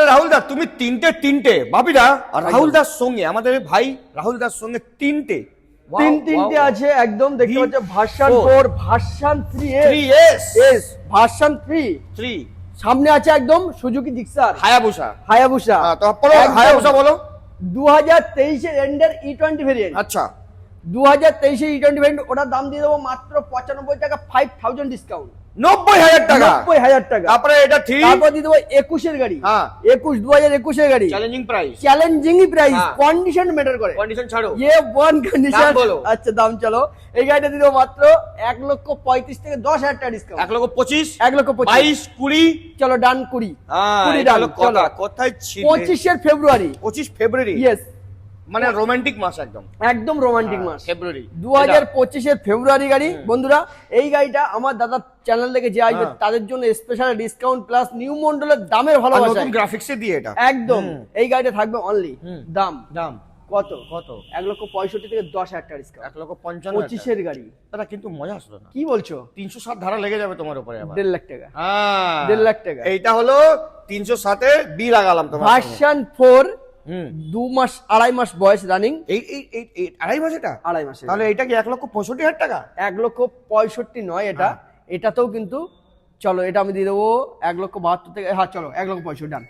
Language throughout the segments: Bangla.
রাহুল দা তুমি তিনটে বাপিদা আর রাহুল দার সঙ্গে আমাদের ভাই রাহুল দার সঙ্গে তিনটে তিনটে আছে একদম দেখতে পাচ্ছ version 4 version 3 3S S version 3 সামনে আছে একদম সুজুকি জিক্সার হায়াবুসা তারপরে হায়াবুসা বলো 2023 এর এন্ডার E20 ভেরিয়েন্ট আচ্ছা 2023 এর E20 ভেরিয়েন্ট ওটার দাম দিয়ে দেবো মাত্র 95 টাকা 5000 ডিসকাউন্ট 90000 টাকা 90000 টাকা তারপরে এটা 3 তারপর দিয়ে দেবো 21 এর গাড়ি হ্যাঁ 2021 এর গাড়ি চ্যালেঞ্জিংই প্রাইস কন্ডিশন ম্যাটার করে কন্ডিশন ছাড়ো ওয়ান কন্ডিশন বলো আচ্ছা দাম চলো এই গাড়িটা দিয়ে দেবো মাত্র 1,35,000 থেকে 10,000 টাকা ডিসকাউন্ট 1,25,000 1,25,000 22 20 চলো ডান 20 20 ডান চলো কোথায় ছিল 25 এর ফেব্রুয়ারি 25 ফেব্রুয়ারি ইয়েস মানে রোমান্টিক মাস একদম রোমান্টিক মাস ফেব্রুয়ারি 2025 এর ফেব্রুয়ারি গাড়ি বন্ধুরা এই গাড়িটা আমার দাদার চ্যানেল থেকে যে আসবে তাদের জন্য স্পেশাল ডিসকাউন্ট প্লাস নিউ মডেলের দামের ভালোবাসা নতুন গ্রাফিক্সে দিয়ে এটা একদম এই গাড়িটা থাকবে অনলি দাম কত 1,65,000 থেকে 10,000 টাকা ডিসকাউন্ট 1,55,000 25 এর গাড়ি দাদা কিন্তু মজা আসলো না কি বলছো 307 ধারা লেগে যাবে তোমার উপরে আবার 1.5 লাখ টাকা হ্যাঁ 1.5 লাখ টাকা এইটা হলো 307 এ বি লাগালাম তোমার ভার্সন 4 2 মাস বয়স রানিং এই আড়াই মাস এটা আড়াই মাসে তাহলে এটা কি 1,65,000 টাকা 1,65,000 নয় এটা এটাতেও কিন্তু চলো এটা আমি দিয়ে দেবো 1,72,000 থেকে হ্যাঁ চলো 1,65,000 ডান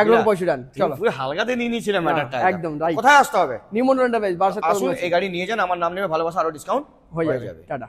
1,65,000 ডান চলো পুরো হালকাতে নিয়ে নিয়েছিলাম ম্যাটারটা একদম রাইট কোথায় আসতে হবে নিউ মডেলটা বেশ বাসা আসুন এই গাড়ি নিয়ে যান আমার নাম নেবে ভালোবাসা আরো ডিসকাউন্ট হয়ে যাবে টাটা